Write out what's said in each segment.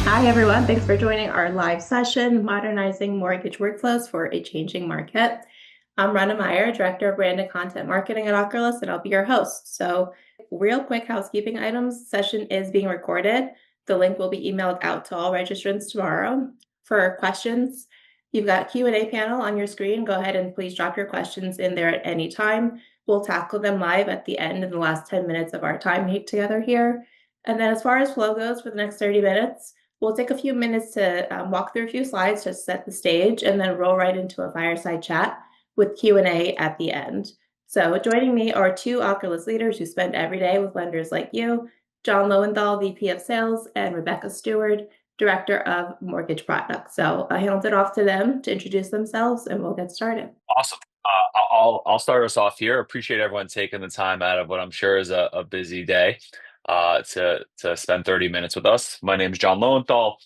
Hi, everyone. Thanks for joining our live session, Modernizing Mortgage Workflows for a Changing Market. I'm Rana Meyer, Director of Brand and Content Marketing at Ocrolus, and I'll be your host. So real quick housekeeping items. Session is being recorded. The link will be emailed out to all registrants tomorrow. For questions, you've got Q&A panel on your screen. Go ahead and please drop your questions in there at any time. We'll tackle them live at the end in the last 10 minutes of our time together here. And then as far as flow goes for the next 30 minutes, we'll take a few minutes to walk through a few slides to set the stage and then roll right into a fireside chat with Q&A at the end. So joining me are two Ocrolus leaders who spend every day with lenders like you, John Lowenthal, VP of Sales, and Rebecca Seward, Director of Mortgage Products. So I hand it off to them to introduce themselves and we'll get started. Awesome. I'll start us off here. Appreciate everyone taking the time out of what I'm sure is a busy day to spend 30 minutes with us. My name is John Lowenthal.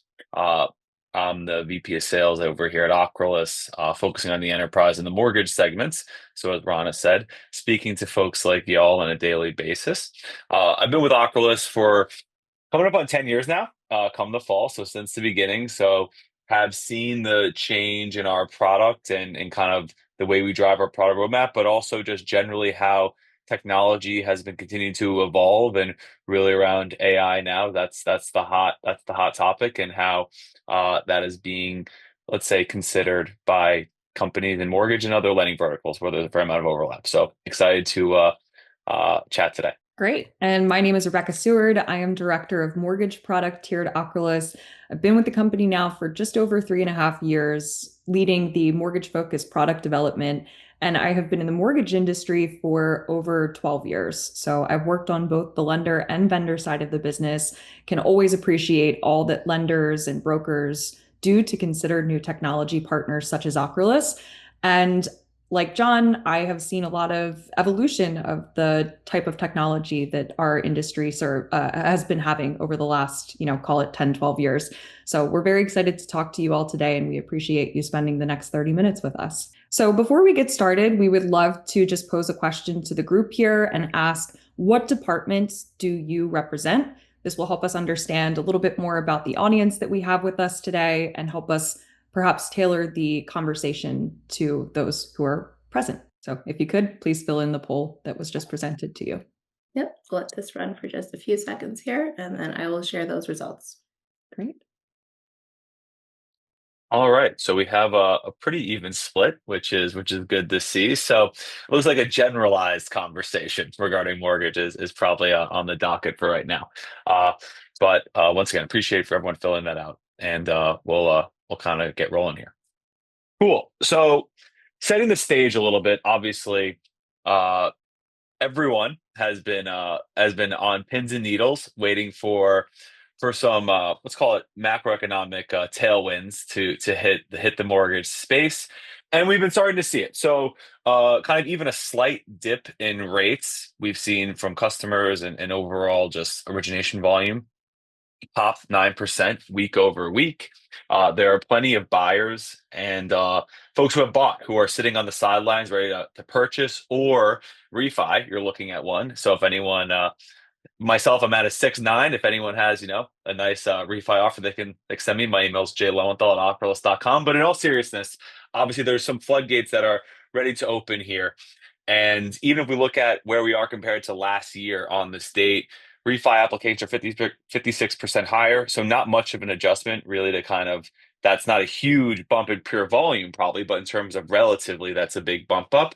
I'm the VP of Sales over here at Ocrolus, focusing on the enterprise and the mortgage segments. So as Rana said, speaking to folks like y'all on a daily basis. I've been with Ocrolus for coming up on 10 years now, come the fall. So since the beginning. So have seen the change in our product and kind of the way we drive our product roadmap, but also just generally how technology has been continuing to evolve and really around AI now. That's the hot topic and how that is being, let's say, considered by companies in mortgage and other lending verticals where there's a fair amount of overlap. So excited to chat today. Great. And my name is Rebecca Seward. I am Director of Mortgage Product here at Ocrolus. I've been with the company now for just over 3.5 years, leading the mortgage-focused product development. And I have been in the mortgage industry for over 12 years. So I've worked on both the lender and vendor side of the business, can always appreciate all that lenders and brokers do to consider new technology partners such as Ocrolus. And like John, I have seen a lot of evolution of the type of technology that our industry has been having over the last, call it 10, 12 years. So we're very excited to talk to you all today, and we appreciate you spending the next 30 minutes with us. So before we get started, we would love to just pose a question to the group here and ask, what departments do you represent? This will help us understand a little bit more about the audience that we have with us today and help us perhaps tailor the conversation to those who are present. So if you could, please fill in the poll that was just presented to you. Yep, we'll let this run for just a few seconds here, and then I will share those results. Great. All right, so we have a pretty even split, which is good to see. So it looks like a generalized conversation regarding mortgages is probably on the docket for right now. But once again, appreciate for everyone filling that out, and we'll kind of get rolling here. Cool. So setting the stage a little bit, obviously, everyone has been on pins and needles waiting for some let's call it macroeconomic tailwinds to hit the mortgage space, and we've been starting to see it. So kind of even a slight dip in rates we've seen from customers and overall just origination volume pop 9% week over week. There are plenty of buyers and folks who have bought who are sitting on the sidelines ready to purchase or refi. You're looking at one. So if anyone, myself, I'm at a 6.9. If anyone has, a nice refi offer, they can send me. My email is jlowenthal@ocrolus.com. But in all seriousness, obviously there's some floodgates that are ready to open here. And even if we look at where we are compared to last year on the state, refi applications are 56% higher. So not much of an adjustment really to kind of, that's not a huge bump in pure volume probably, but in terms of relatively, that's a big bump up.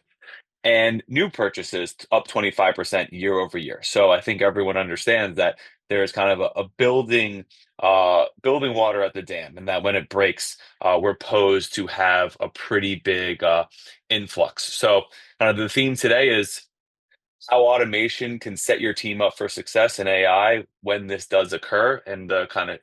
And new purchases up 25% year over year. So I think everyone understands that there's kind of a building water at the dam, and that when it breaks, we're posed to have a pretty big influx. So kind of the theme today is how automation can set your team up for success in AI when this does occur, and the kind of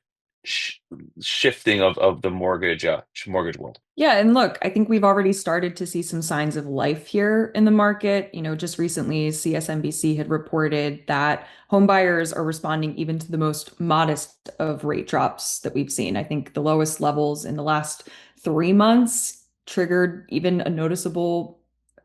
shifting of the mortgage world. Yeah, and look, I think we've already started to see some signs of life here in the market. Just recently, CSNBC had reported that home buyers are responding even to the most modest of rate drops that we've seen. I think the lowest levels in the last 3 months triggered even a noticeable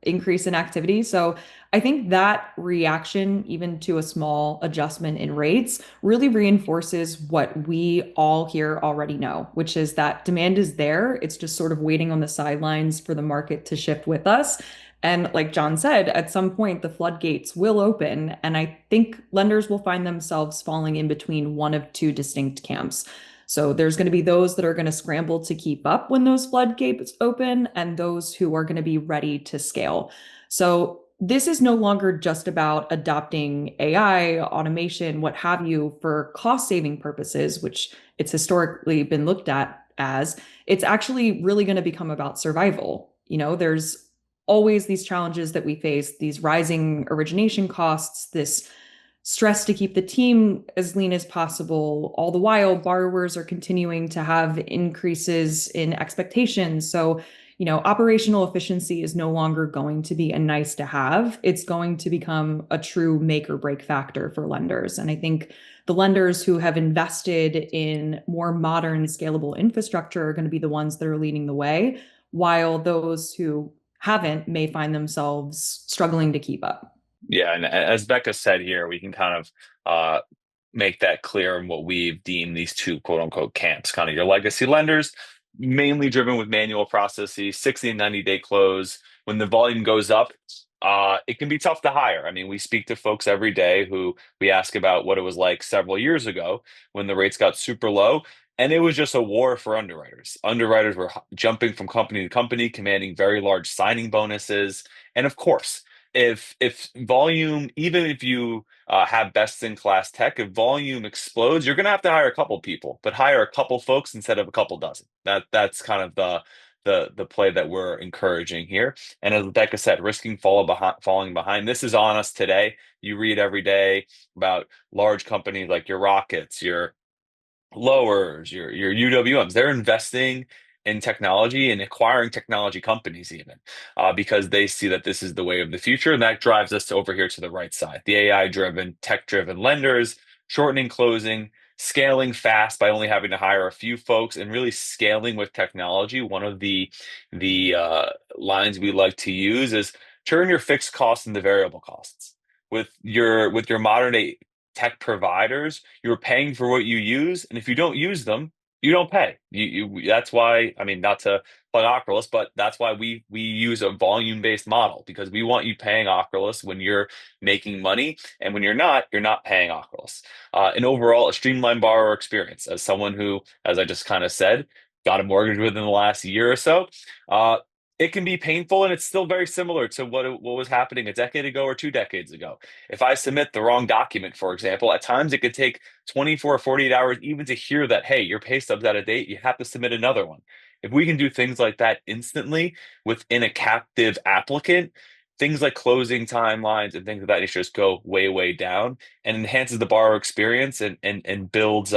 increase in activity. So I think that reaction, even to a small adjustment in rates, really reinforces what we all here already know, which is that demand is there. It's just sort of waiting on the sidelines for the market to shift with us. And like John said, at some point the floodgates will open. And I think lenders will find themselves falling in between one of two distinct camps. So there's going to be those that are going to scramble to keep up when those floodgates open, and those who are going to be ready to scale. So this is no longer just about adopting AI, automation, what have you, for cost saving purposes, which it's historically been looked at as. It's actually really going to become about survival. There's always these challenges that we face, these rising origination costs, this stress to keep the team as lean as possible. All the while, borrowers are continuing to have increases in expectations. So, operational efficiency is no longer going to be a nice to have. It's going to become a true make or break factor for lenders. And I think the lenders who have invested in more modern, scalable infrastructure are going to be the ones that are leading the way, while those who haven't may find themselves struggling to keep up. Yeah, and as Becca said here, we can kind of make that clear in what we've deemed these two quote unquote camps. Kind of your legacy lenders, mainly driven with manual processes, 60 and 90-day close. When the volume goes up, it can be tough to hire. I mean, we speak to folks every day who we ask about what it was like several years ago when the rates got super low. And it was just a war for underwriters. Underwriters were jumping from company to company, commanding very large signing bonuses. And of course, if volume, even if you have best in class tech, if volume explodes, you're going to have to hire a couple people, but hire a couple folks instead of a couple dozen. That's kind of the play that we're encouraging here. And as Becca said, risking falling behind. This is on us today. You read every day about large companies like your Rockets, your Lowers, your UWMs. They're investing in technology and acquiring technology companies even because they see that this is the way of the future. And that drives us over here to the right side. The AI-driven, tech-driven lenders, shortening closing, scaling fast by only having to hire a few folks, and really scaling with technology. One of the lines we like to use is turn your fixed costs into variable costs. With your modern day tech providers, you're paying for what you use, and if you don't use them, you don't pay. That's why, I mean, not to plug Ocrolus, but that's why we use a volume-based model, because we want you paying Ocrolus when you're making money, and when you're not paying Ocrolus. And overall, a streamlined borrower experience. As someone who, as I just kind of said, got a mortgage within the last year or so, it can be painful, and it's still very similar to what was happening a decade ago or 2 decades ago. If I submit the wrong document, for example, at times it could take 24 or 48 hours even to hear that, hey, your pay stub's out of date, you have to submit another one. If we can do things like that instantly within a captive applicant, things like closing timelines and things of that nature just go way, way down, and enhances the borrower experience, and builds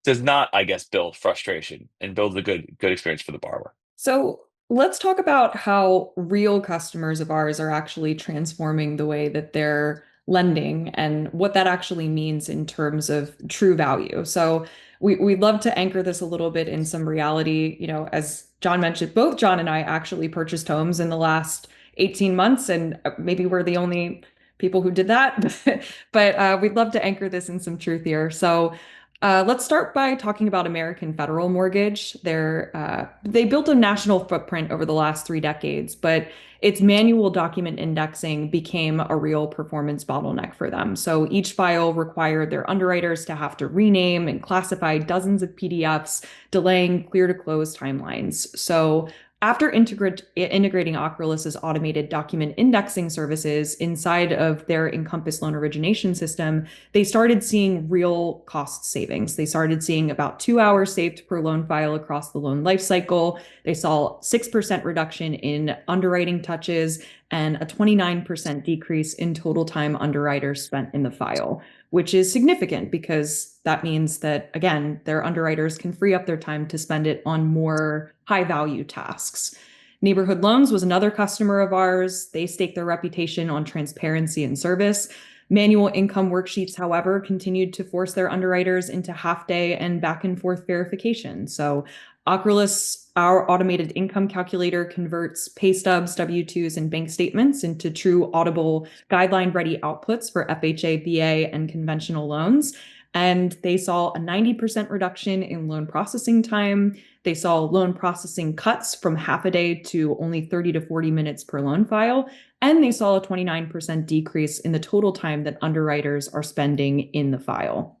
does not, I guess, build frustration, and builds a good experience for the borrower. So let's talk about how real customers of ours are actually transforming the way that they're lending and what that actually means in terms of true value. So we'd love to anchor this a little bit in some reality. As John mentioned, both John and I actually purchased homes in the last 18 months, and maybe we're the only people who did that, but we'd love to anchor this in some truth here. So let's start by talking about American Federal Mortgage. They built a national footprint over the last 3 decades, but its manual document indexing became a real performance bottleneck for them. So each file required their underwriters to have to rename and classify dozens of PDFs, delaying clear to close timelines. So after integrating Ocrolus's automated document indexing services inside of their Encompass loan origination system, they started seeing real cost savings. They started seeing about 2 hours saved per loan file across the loan lifecycle. They saw 6% reduction in underwriting touches and a 29% decrease in total time underwriters spent in the file, which is significant because that means that, again, their underwriters can free up their time to spend it on more high-value tasks. Neighborhood Loans was another customer of ours. They staked their reputation on transparency and service. Manual income worksheets, however, continued to force their underwriters into half-day and back-and-forth verification. So Ocrolus Our automated income calculator converts pay stubs, W-2s, and bank statements into true audible guideline-ready outputs for FHA, VA, and conventional loans. And they saw a 90% reduction in loan processing time. They saw loan processing cuts from half a day to only 30 to 40 minutes per loan file. And they saw a 29% decrease in the total time that underwriters are spending in the file.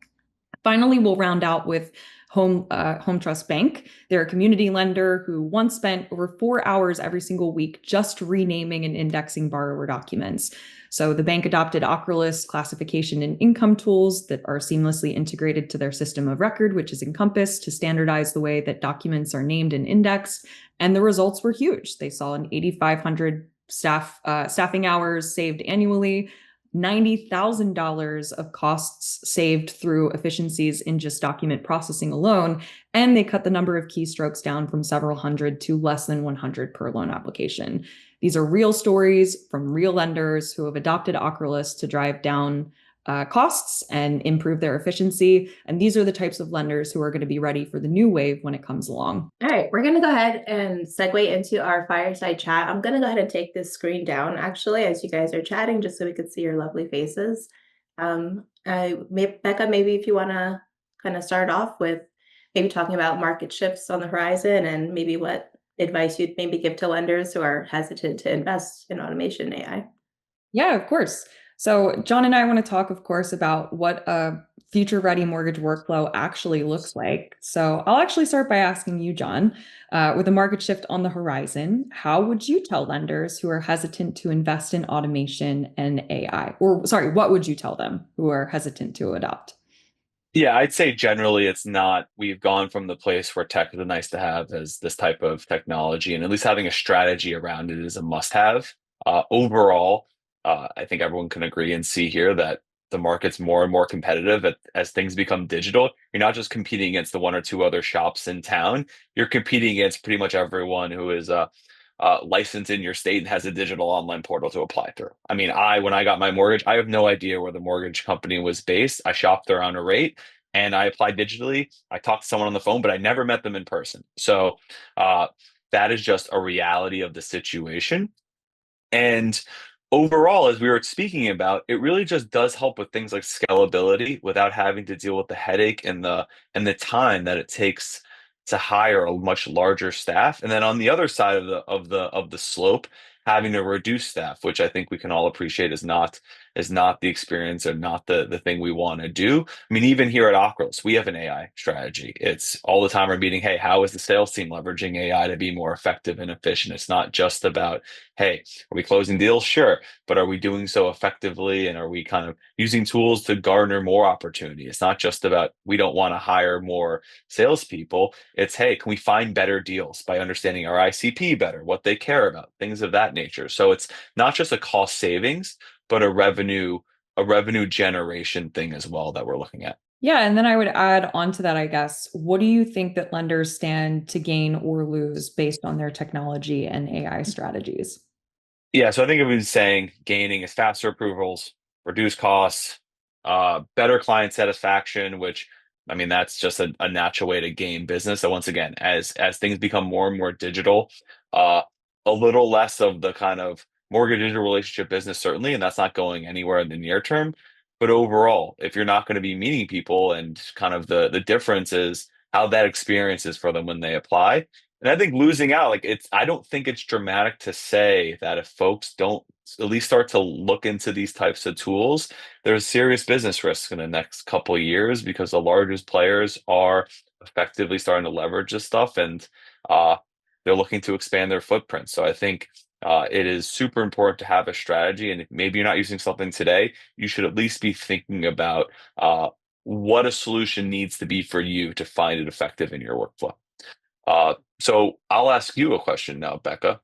Finally, we'll round out with Home Trust Bank. They're a community lender who once spent over 4 hours every single week just renaming and indexing borrower documents. So the bank adopted Ocrolus classification and income tools that are seamlessly integrated to their system of record, which is Encompass, to standardize the way that documents are named and indexed. And the results were huge. They saw an 8,500 staffing hours saved annually, $90,000 of costs saved through efficiencies in just document processing alone, and they cut the number of keystrokes down from several hundred to less than 100 per loan application. These are real stories from real lenders who have adopted Ocrolus to drive down costs and improve their efficiency. And these are the types of lenders who are going to be ready for the new wave when it comes along. All right, we're going to go ahead and segue into our fireside chat. I'm going to go ahead and take this screen down, actually, as you guys are chatting, just so we could see your lovely faces. Becca, maybe if you want to kind of start off with maybe talking about market shifts on the horizon and maybe what advice you'd maybe give to lenders who are hesitant to invest in automation AI. Yeah, of course. So John and I want to talk, of course, about what a future-ready mortgage workflow actually looks like. So I'll actually start by asking you, John, with a market shift on the horizon, how would you tell lenders who are hesitant to invest in automation and AI? Or sorry, what would you tell them who are hesitant to adopt? Yeah, I'd say generally it's not. We've gone from the place where tech is a nice to have as this type of technology, and at least having a strategy around it is a must have. Overall, I think everyone can agree and see here that the market's more and more competitive as things become digital. You're not just competing against the one or two other shops in town, you're competing against pretty much everyone who is licensed in your state and has a digital online portal to apply through. I mean, when I got my mortgage, I have no idea where the mortgage company was based. I shopped around a rate and I applied digitally. I talked to someone on the phone, but I never met them in person. So that is just a reality of the situation. And overall, as we were speaking about, it really just does help with things like scalability without having to deal with the headache and the time that it takes to hire a much larger staff. And then on the other side of the slope, having to reduce staff, which I think we can all appreciate is not the experience or not the thing we want to do. I mean, even here at Ocrolus, we have an AI strategy. It's all the time we're meeting, hey, how is the sales team leveraging AI to be more effective and efficient? It's not just about, hey, are we closing deals? Sure. But are we doing so effectively? And are we kind of using tools to garner more opportunity? It's not just about, we don't want to hire more salespeople. It's, hey, can we find better deals by understanding our ICP better, what they care about, things of that nature. So it's not just a cost savings, but a revenue generation thing as well that we're looking at. Yeah, and then I would add on to that, I guess, what do you think that lenders stand to gain or lose based on their technology and AI strategies? Yeah, so I think I've been saying gaining is faster approvals, reduced costs, better client satisfaction, which I mean that's just a natural way to gain business. So once again, as things become more and more digital, uh, a little less of the kind of mortgage digital relationship business certainly, and that's not going anywhere in the near term. But overall, if you're not going to be meeting people and kind of the difference is how that experience is for them when they apply. And I think losing out, like I don't think it's dramatic to say that if folks don't at least start to look into these types of tools, there's serious business risk in the next couple of years because the largest players are effectively starting to leverage this stuff and uh, they're looking to expand their footprint. So I think it is super important to have a strategy. And if maybe you're not using something today, you should at least be thinking about what a solution needs to be for you to find it effective in your workflow. So I'll ask you a question now, Becca.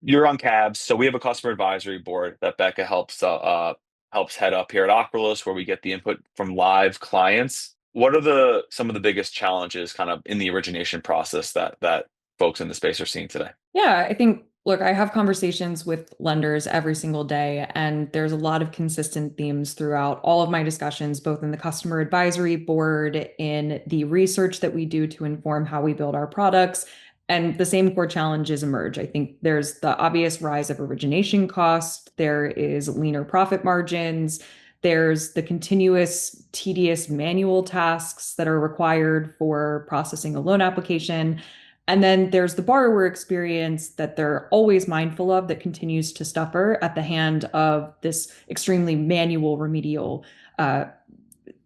You're on cabs, so we have a customer advisory board that Becca helps head up here at Ocrolus, where we get the input from live clients. What are some of the biggest challenges, kind of in the origination process that folks in the space are seeing today? Yeah, I think Look, I have conversations with lenders every single day, and there's a lot of consistent themes throughout all of my discussions, both in the customer advisory board, in the research that we do to inform how we build our products, and the same core challenges emerge. I think there's the obvious rise of origination cost, there is leaner profit margins, there's the continuous tedious manual tasks that are required for processing a loan application. And then there's the borrower experience that they're always mindful of that continues to suffer at the hand of this extremely manual remedial uh,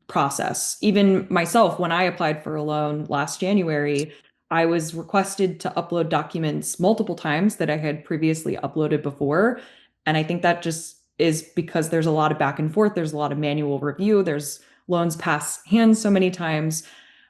process. Even myself, when I applied for a loan last January, I was requested to upload documents multiple times that I had previously uploaded before. And I think that just is because there's a lot of back and forth, there's a lot of manual review, there's loans pass hands so many times.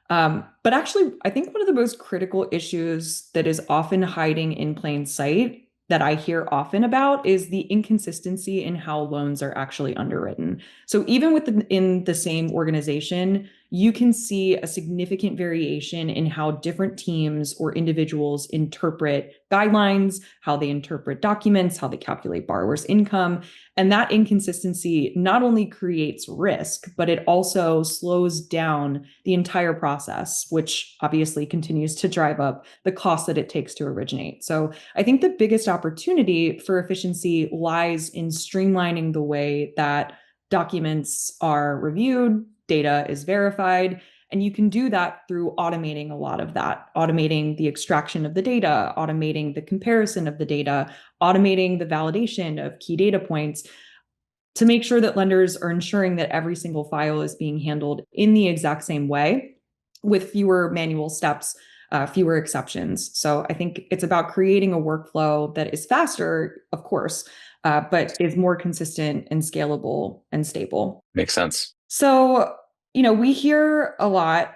But actually, I think one of the most critical issues that is often hiding in plain sight that I hear often about is the inconsistency in how loans are actually underwritten. So even in the same organization, you can see a significant variation in how different teams or individuals interpret guidelines, how they interpret documents, how they calculate borrowers' income. And that inconsistency not only creates risk, but it also slows down the entire process, which obviously continues to drive up the cost that it takes to originate. So I think the biggest opportunity for efficiency lies in streamlining the way that documents are reviewed, data is verified, and you can do that through automating a lot of that, automating the extraction of the data, automating the comparison of the data, automating the validation of key data points to make sure that lenders are ensuring that every single file is being handled in the exact same way with fewer manual steps, fewer exceptions. So I think it's about creating a workflow that is faster, of course, but is more consistent and scalable and stable. Makes sense. So, we hear a lot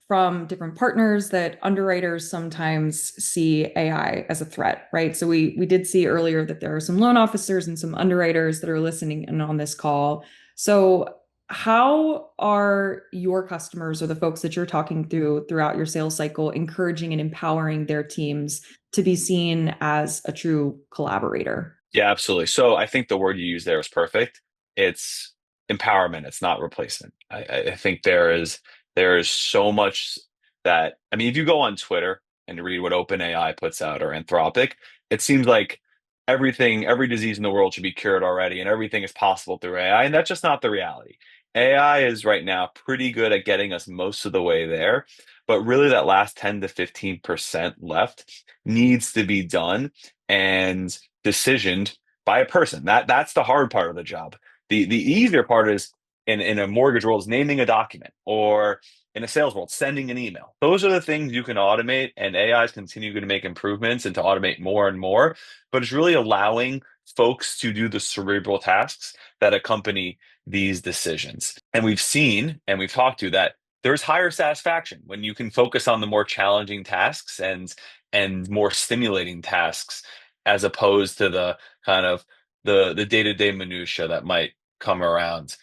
from different partners that underwriters sometimes see AI as a threat, right? So we did see earlier that there are some loan officers and some underwriters that are listening in on this call. So how are your customers or the folks that you're talking to throughout your sales cycle encouraging and empowering their teams to be seen as a true collaborator? Yeah, absolutely. So I think the word you use there is perfect. It's empowerment. It's not replacement. I think there is so much that, I mean, if you go on Twitter and read what OpenAI puts out or Anthropic, it seems like every disease in the world should be cured already, and everything is possible through AI, and that's just not the reality. AI is right now pretty good at getting us most of the way there, but really that last 10 to 15% left needs to be done and decisioned by a person. That's the hard part of the job. The easier part is in a mortgage world is naming a document, or in a sales world, sending an email. Those are the things you can automate, and AI is continuing to make improvements and to automate more and more. But it's really allowing folks to do the cerebral tasks that accompany these decisions. And we've seen and we've talked to that there's higher satisfaction when you can focus on the more challenging tasks and more stimulating tasks, as opposed to the kind of the day-to-day minutia that might come around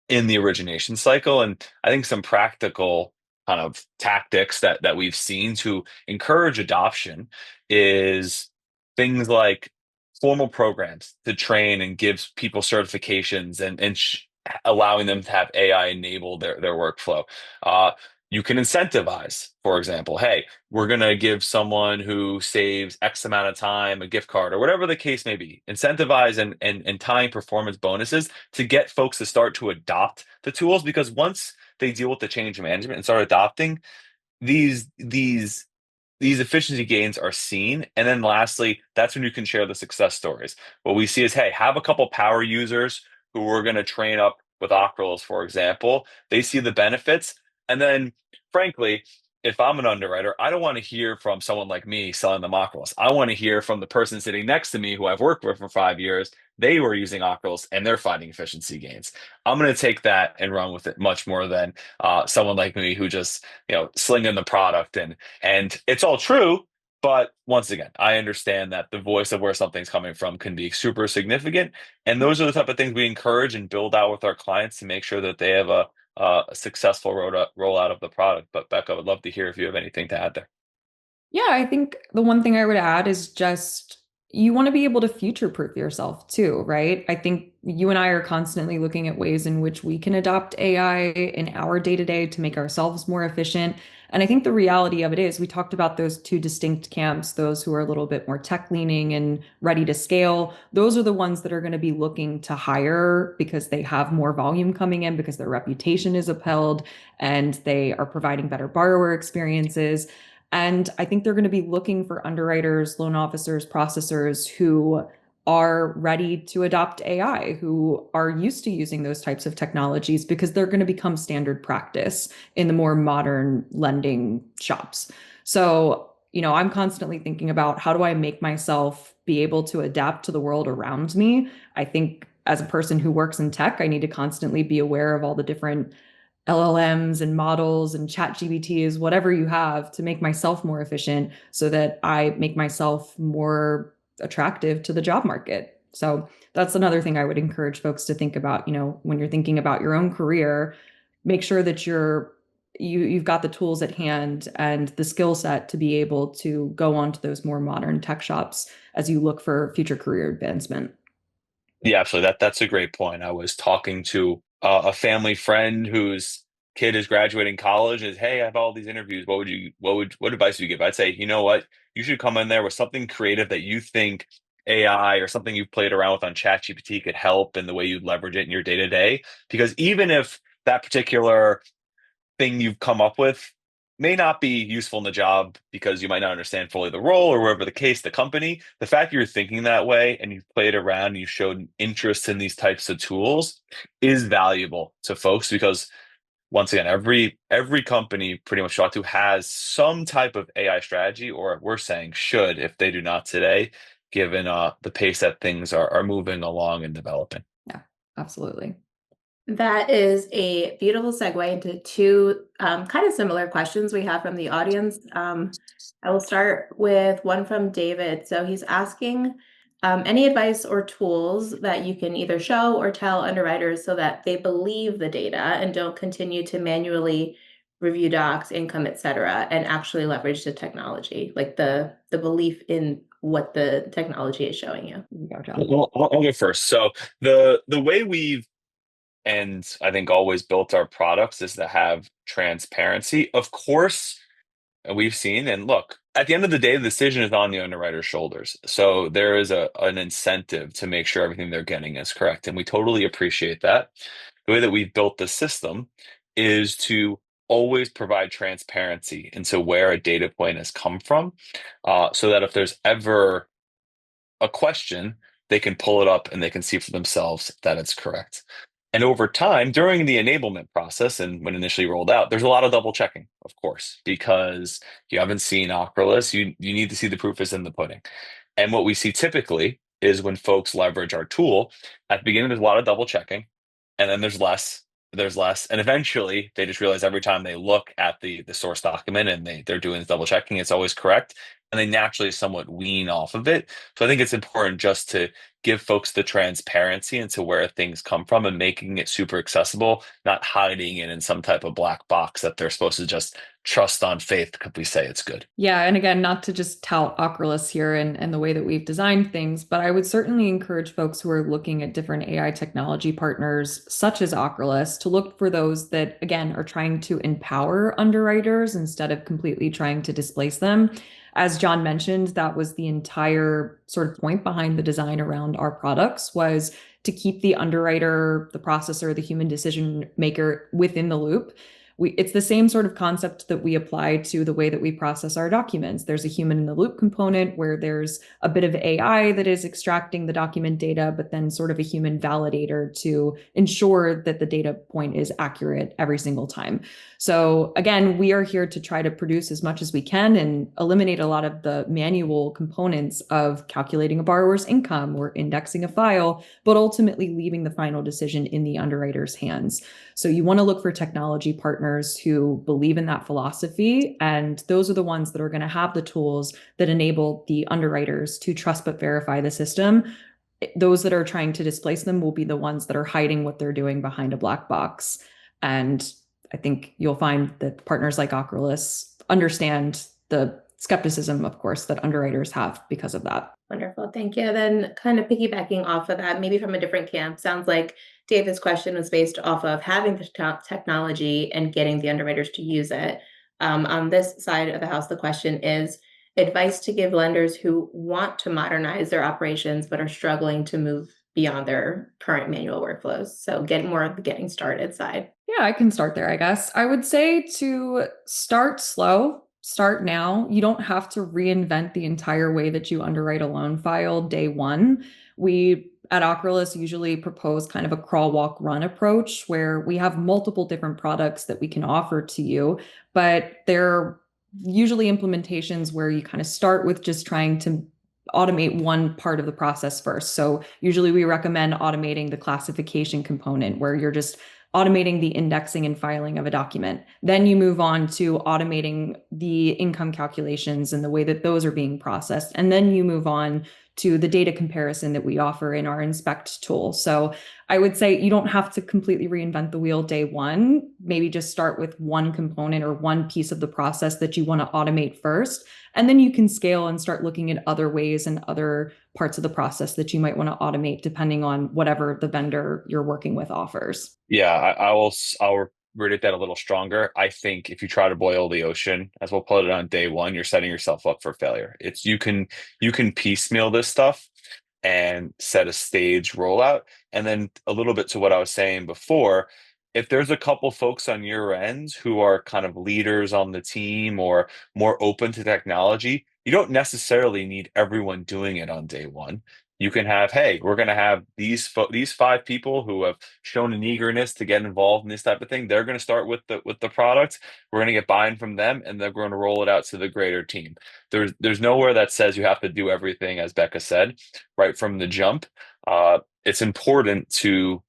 in the origination cycle. And I think some practical kind of tactics that we've seen to encourage adoption is things like formal programs to train and give people certifications, and allowing them to have AI enable their workflow. You can incentivize, for example, hey, we're going to give someone who saves X amount of time a gift card, or whatever the case may be. Incentivize and tying performance bonuses to get folks to start to adopt the tools, because once they deal with the change management and start adopting, these efficiency gains are seen. And then lastly, that's when you can share the success stories. What we see is, hey, have a couple power users who we're going to train up with Ocrolus, for example. They see the benefits. And then, frankly, if I'm an underwriter, I don't want to hear from someone like me selling them Ocrolus. I want to hear from the person sitting next to me who I've worked with for 5 years. They were using Ocrolus and they're finding efficiency gains. I'm going to take that and run with it much more than someone like me who just slinging the product, and it's all true. But once again, I understand that the voice of where something's coming from can be super significant. And those are the type of things we encourage and build out with our clients to make sure that they have a successful rollout of the product. But Becca, I would love to hear if you have anything to add there. Yeah, I think the one thing I would add is just you want to be able to future-proof yourself too, right? I think you and I are constantly looking at ways in which we can adopt AI in our day-to-day to make ourselves more efficient. And I think the reality of it is we talked about those two distinct camps, those who are a little bit more tech leaning and ready to scale. Those are the ones that are going to be looking to hire because they have more volume coming in, because their reputation is upheld and they are providing better borrower experiences. And I think they're going to be looking for underwriters, loan officers, processors who are ready to adopt AI, who are used to using those types of technologies because they're going to become standard practice in the more modern lending shops. So, I'm constantly thinking about how do I make myself be able to adapt to the world around me? I think as a person who works in tech, I need to constantly be aware of all the different LLMs and models and chat GBTs, whatever you have to make myself more efficient so that I make myself more attractive to the job market. So that's another thing I would encourage folks to think about, when you're thinking about your own career, make sure that you've got the tools at hand and the skill set to be able to go on to those more modern tech shops as you look for future career advancement. Yeah, absolutely. That's a great point. I was talking to a family friend whose kid is graduating college. Is, hey, I have all these interviews. What advice would you give? I'd say, you know what, you should come in there with something creative that you think AI or something you've played around with on ChatGPT could help in the way you leverage it in your day to day. Because even if that particular thing you've come up with may not be useful in the job because you might not understand fully the role or whatever the case, the company, the fact you're thinking that way and you've played around and you showed interest in these types of tools is valuable to folks because once again, every company pretty much talked to has some type of AI strategy, or we're saying should if they do not today, given the pace that things are moving along and developing. Yeah, absolutely. That is a beautiful segue into two kind of similar questions we have from the audience. I will start with one from David. So he's asking any advice or tools that you can either show or tell underwriters so that they believe the data and don't continue to manually review docs, income, et cetera, and actually leverage the technology, like the belief in what the technology is showing you. I'll go first. So the way we've and I think always built our products is to have transparency. Of course, we've seen and look, at the end of the day, the decision is on the underwriter's shoulders. So there is an incentive to make sure everything they're getting is correct. And we totally appreciate that. The way that we've built the system is to always provide transparency into where a data point has come from, so that if there's ever a question, they can pull it up and they can see for themselves that it's correct. And over time, during the enablement process and when initially rolled out, there's a lot of double checking, of course, because you haven't seen Ocrolus, you need to see the proof is in the pudding. And what we see typically is when folks leverage our tool, at the beginning, there's a lot of double checking, and then there's less, and eventually they just realize every time they look at the source document and they're doing this double checking, it's always correct, and they naturally somewhat wean off of it. So I think it's important just to give folks the transparency into where things come from and making it super accessible, not hiding it in some type of black box that they're supposed to just trust on faith because we say it's good. Yeah, and again, not to just tout Ocrolus here and the way that we've designed things, but I would certainly encourage folks who are looking at different AI technology partners, such as Ocrolus, to look for those that, again, are trying to empower underwriters instead of completely trying to displace them. As John mentioned, that was the entire sort of point behind the design around our products was to keep the underwriter, the processor, the human decision maker within the loop. It's the same sort of concept that we apply to the way that we process our documents. There's a human in the loop component where there's a bit of AI that is extracting the document data, but then sort of a human validator to ensure that the data point is accurate every single time. So again, we are here to try to produce as much as we can and eliminate a lot of the manual components of calculating a borrower's income or indexing a file, but ultimately leaving the final decision in the underwriter's hands. So you want to look for technology partners who believe in that philosophy. And those are the ones that are going to have the tools that enable the underwriters to trust but verify the system. Those that are trying to displace them will be the ones that are hiding what they're doing behind a black box. And I think you'll find that partners like Ocrolus understand the skepticism, of course, that underwriters have because of that. Wonderful. Thank you. Then kind of piggybacking off of that, maybe from a different camp, sounds like David's question was based off of having the technology and getting the underwriters to use it. On this side of the house, the question is advice to give lenders who want to modernize their operations but are struggling to move beyond their current manual workflows. So get more of the getting started side. Yeah, I can start there, I guess. I would say to start slow, start now. You don't have to reinvent the entire way that you underwrite a loan file day one. We at Ocrolus usually propose kind of a crawl, walk, run approach where we have multiple different products that we can offer to you, but they're usually implementations where you kind of start with just trying to automate one part of the process first. So usually we recommend automating the classification component where you're just automating the indexing and filing of a document. Then you move on to automating the income calculations and the way that those are being processed. And then you move on to the data comparison that we offer in our inspect tool. So I would say you don't have to completely reinvent the wheel day one. Maybe just start with one component or one piece of the process that you want to automate first. And then you can scale and start looking at other ways and other parts of the process that you might want to automate depending on whatever the vendor you're working with offers. Yeah, I'll word that a little stronger. I think if you try to boil the ocean, as we'll put it on day one, you're setting yourself up for failure. It's you can piecemeal this stuff and set a stage rollout. And then a little bit to what I was saying before, if there's a couple folks on your end who are kind of leaders on the team or more open to technology, you don't necessarily need everyone doing it on day one. You can have, hey, we're going to have these five people who have shown an eagerness to get involved in this type of thing. They're going to start with the product. We're going to get buy-in from them, and they're going to roll it out to the greater team. There's nowhere that says you have to do everything, as Becca said, right from the jump. It's important to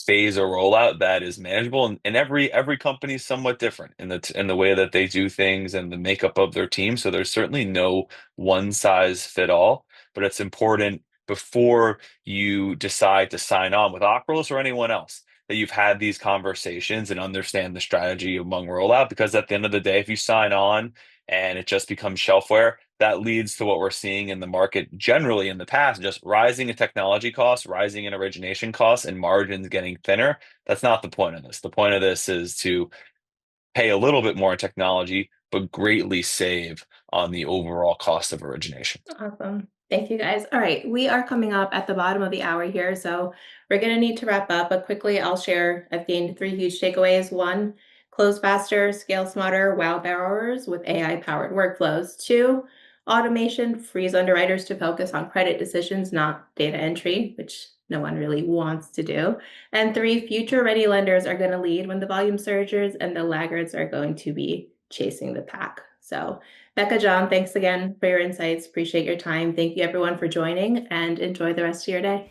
phase a rollout that is manageable, and every company is somewhat different in the way that they do things and the makeup of their team. So there's certainly no one size fit all, but it's important before you decide to sign on with Ocrolus or anyone else that you've had these conversations and understand the strategy among rollout, because at the end of the day, if you sign on and it just becomes shelfware, that leads to what we're seeing in the market generally in the past, just rising in technology costs, rising in origination costs, and margins getting thinner. That's not the point of this. The point of this is to pay a little bit more in technology, but greatly save on the overall cost of origination. Awesome. Thank you guys. All right, we are coming up at the bottom of the hour here, so we're going to need to wrap up. But quickly, I'll share. I've gained three huge takeaways. One, close faster, scale smarter, wow borrowers with AI-powered workflows. Two, automation frees underwriters to focus on credit decisions, not data entry, which no one really wants to do. And three, future-ready lenders are going to lead when the volume surges, and the laggards are going to be chasing the pack. So Becca, John, thanks again for your insights. Appreciate your time. Thank you everyone for joining and enjoy the rest of your day.